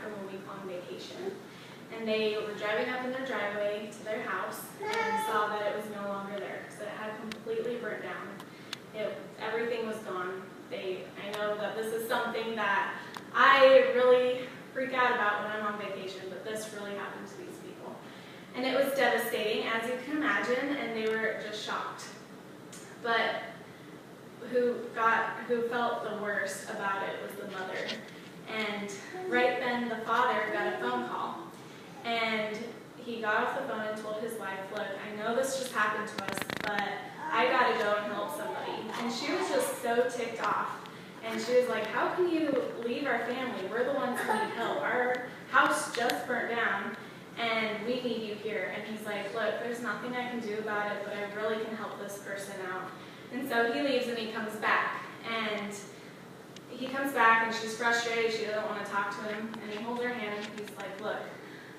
from a week-long vacation. And they were driving up in their driveway to their house and saw that it was no longer there because it had completely burnt down. Everything was gone. I know that this is something that I really freak out about when I'm on vacation, but this really happened to these people. And it was devastating, as you can imagine, and they were just shocked. But who felt the worst about it was the mother. And right then the father got a phone call. And he got off the phone and told his wife, look, I know this just happened to us, but I gotta go and help somebody. And she was just so ticked off. And she was like, how can you leave our family? We're the ones who need help. Our house just burnt down and we need you here. And he's like, look, there's nothing I can do about it, but I really can help this person out. And so he leaves and he comes back. And he comes back and she's frustrated. She doesn't want to talk to him. And he holds her hand and he's like, look,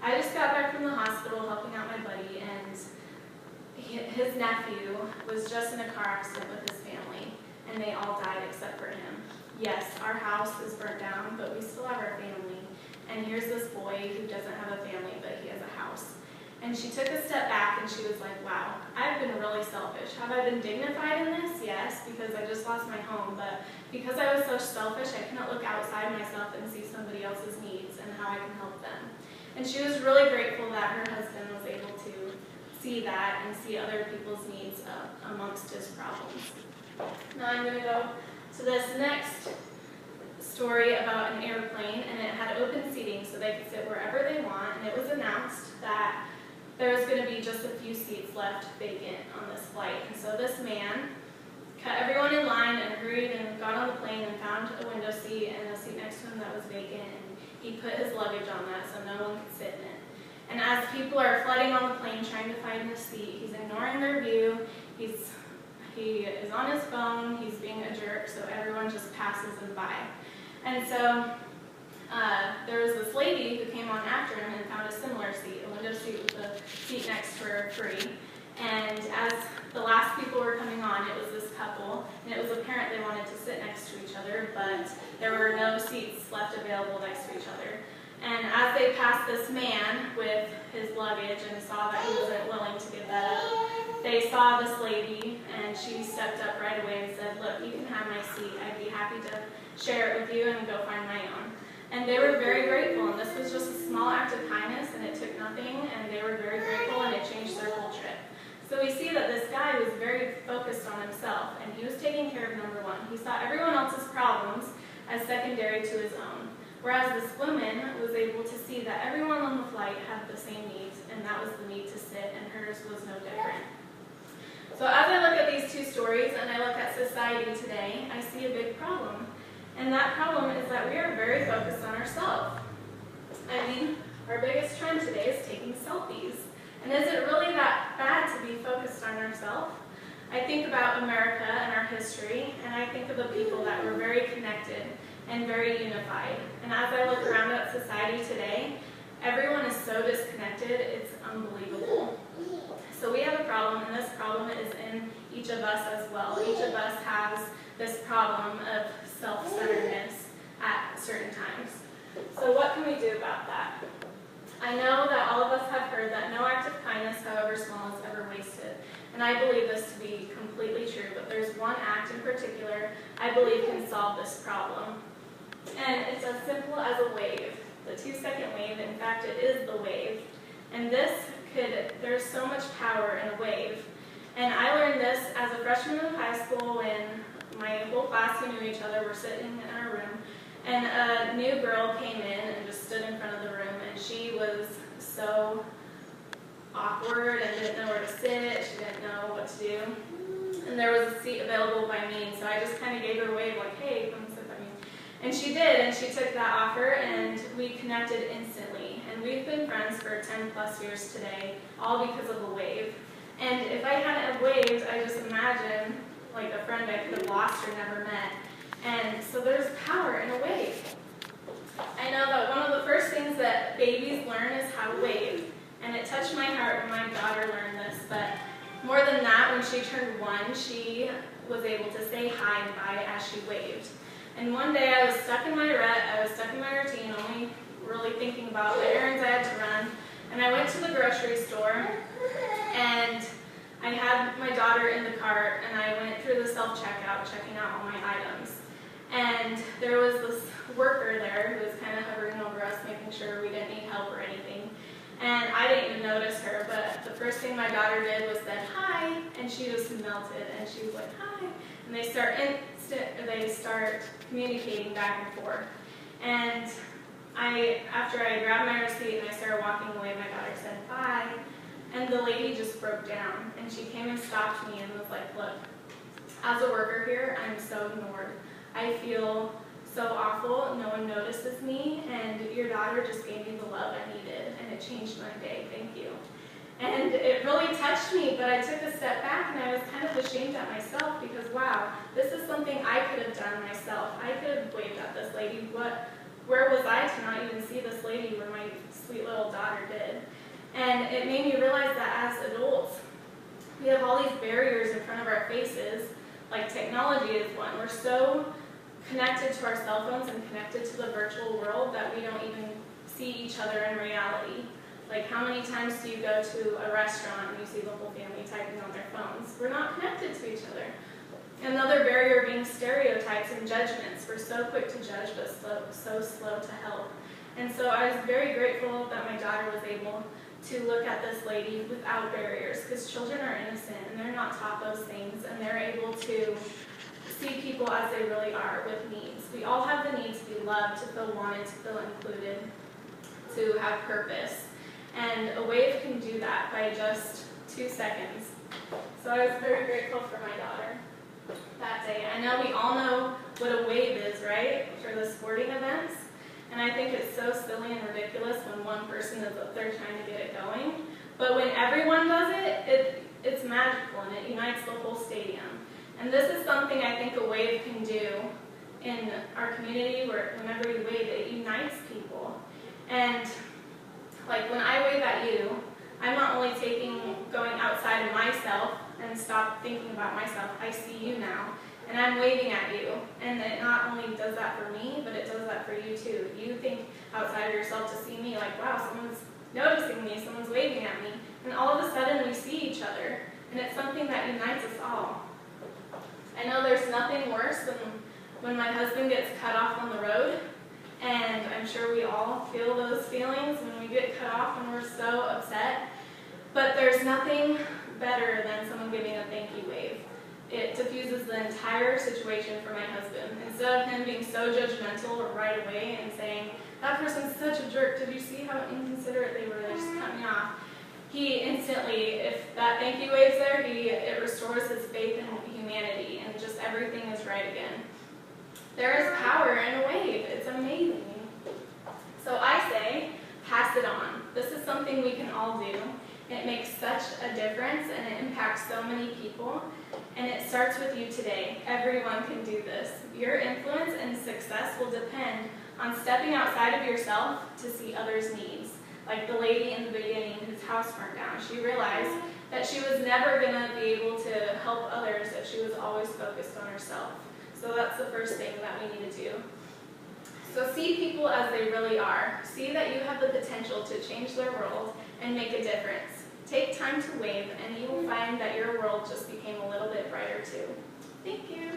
I just got back from the hospital helping out my buddy, and his nephew was just in a car accident with his family, and they all died except for him. Yes, our house is burnt down, but we still have our family. And here's this boy who doesn't have a family, but he has a house. And she took a step back and she was like, wow, I've been really selfish. Have I been dignified in this? Yes, because I just lost my home. But because I was so selfish, I couldn't look outside myself and see somebody else's needs and how I can help them. And she was really grateful that her husband was able to see that and see other people's needs amongst his problems. Now I'm going to go to this next story about an airplane, and it had open seating so they could sit wherever they want, and it was announced that there was going to be just a few seats left vacant on this flight. And so this man cut everyone in line and hurried and got on the plane and found a window seat and a seat next to him that was vacant, and he put his luggage on that so no one could sit in it. And as people are flooding on the plane trying to find his seat, he's ignoring their view, he is on his phone, he's being a jerk, so everyone just passes him by. And so there was this lady who came on after him and found a similar seat, a window seat with a seat next to her free. And as the last people were coming on, it was this couple, and it was apparent they wanted to sit next to each other, but there were no seats left available next to each other. And as they passed this man with his luggage and saw that he wasn't willing to give that up, they saw this lady, and she stepped up right away and said, look, you can have my seat. I'd be happy to share it with you and go find my own. And they were very grateful, and this was just a small act of kindness, and it took nothing, and they were very grateful, and it changed their whole trip. So we see that this guy was very focused on himself, and he was taking care of number one. He saw everyone else's problems as secondary to his own. Whereas this woman was able to see that everyone on the flight had the same needs, and that was the need to sit, and hers was no different. So as I look at these two stories, and I look at society today, I see a big problem. And that problem is that we are very focused on ourselves. I mean, our biggest trend today is taking selfies. And is it really that bad to be focused on ourselves? I think about America and our history, and I think of the people that were very connected and very unified. And as I look around at society today, everyone is so disconnected, it's unbelievable. So we have a problem, and this problem is in each of us as well. Each of us has this problem of self-centeredness at certain times. So what can we do about that? I know that all of us have heard that no act of kindness, however small, is ever wasted. And I believe this to be completely true, but there's one act in particular I believe can solve this problem. And it's as simple as a wave. The 2-second wave, in fact, it is the wave. And there's so much power in a wave. And I learned this as a freshman in high school when my whole class who knew each other were sitting in our room. And a new girl came in and just stood in front of the room, and she was so awkward and didn't know where to sit. She didn't know what to do. And there was a seat available by me, so I just kind of gave her a wave like, hey, come sit by me. And she did, and she took that offer, and we connected instantly. And we've been friends for 10 plus years today, all because of a wave. And if I hadn't have waved, I just imagine like a friend I could have lost or never met. And so there's power in a wave. I know that one of the first things that babies learn is how to wave. And it touched my heart when my daughter learned this. But more than that, when she turned 1, she was able to say hi and bye as she waved. And one day I was stuck in my rut, I was stuck in my routine, only really thinking thinking about the errands I had to run, and I went to the grocery store, and I had my daughter in the cart, and I went through the self-checkout, checking out all my items. And there was this worker there who was kind of hovering over us, making sure we didn't need help or anything. And I didn't even notice her, but the first thing my daughter did was said, "Hi," and she just melted, and she was like, "Hi," and they start communicating back and forth. And after I grabbed my receipt and I started walking away, my daughter said, "Bye," and the lady just broke down, and she came and stopped me and was like, "Look, as a worker here, I'm so ignored. I feel so awful, no one notices me, and your daughter just gave me the love I needed, and it changed my day, thank you." And it really touched me, but I took a step back and I was kind of ashamed at myself because, wow, this is something I could have done myself. I could have waved at this lady. Where was I to not even see this lady where my sweet little daughter did? And it made me realize that as adults, we have all these barriers in front of our faces, like technology is one. We're so connected to our cell phones and connected to the virtual world that we don't even see each other in reality. Like, how many times do you go to a restaurant and you see the whole family typing on their phones? We're not connected to each other. Another barrier being stereotypes and judgments. We're so quick to judge, but so slow to help. And so I was very grateful that my daughter was able to look at this lady without barriers, because children are innocent and they're not taught those things, and they're able to see people as they really are with needs. We all have the need to be loved, to feel wanted, to feel included, to have purpose. And a wave can do that by just 2 seconds. So I was very grateful for my daughter that day. I know we all know what a wave is, right? For the sporting events. And I think it's so silly and ridiculous when one person is up there trying to get it going. But when everyone does it, it's magical and it unites the whole stadium. And this is something I think a wave can do in our community, where whenever you wave, it unites people. And like when I wave at you, I'm not only going outside of myself and stop thinking about myself, I see you now, and I'm waving at you. And it not only does that for me, but it does that for you too. You think outside of yourself to see me, like, wow, someone's noticing me, someone's waving at me, and all of a sudden we see each other, and it's something that unites us all. I know there's nothing worse than when my husband gets cut off on the road, and I'm sure we all feel those feelings when we get cut off and we're so upset. But there's nothing better than someone giving a thank you wave. It diffuses the entire situation for my husband. Instead of him being so judgmental right away and saying, "That person's such a jerk, did you see how inconsiderate they were, they just cut me off?" He instantly, if that thank you wave's there, it restores his faith in humanity, and just everything is right again. There is power in a wave. It's amazing. So I say, pass it on. This is something we can all do. It makes such a difference, and it impacts so many people. And it starts with you today. Everyone can do this. Your influence and success will depend on stepping outside of yourself to see others' needs. Like the lady in the beginning whose house burned down. She realized that she was never going to be able to help others if she was always focused on herself. So that's the first thing that we need to do. So see people as they really are. See that you have the potential to change their world and make a difference. Take time to wave, and you will find that your world just became a little bit brighter too. Thank you.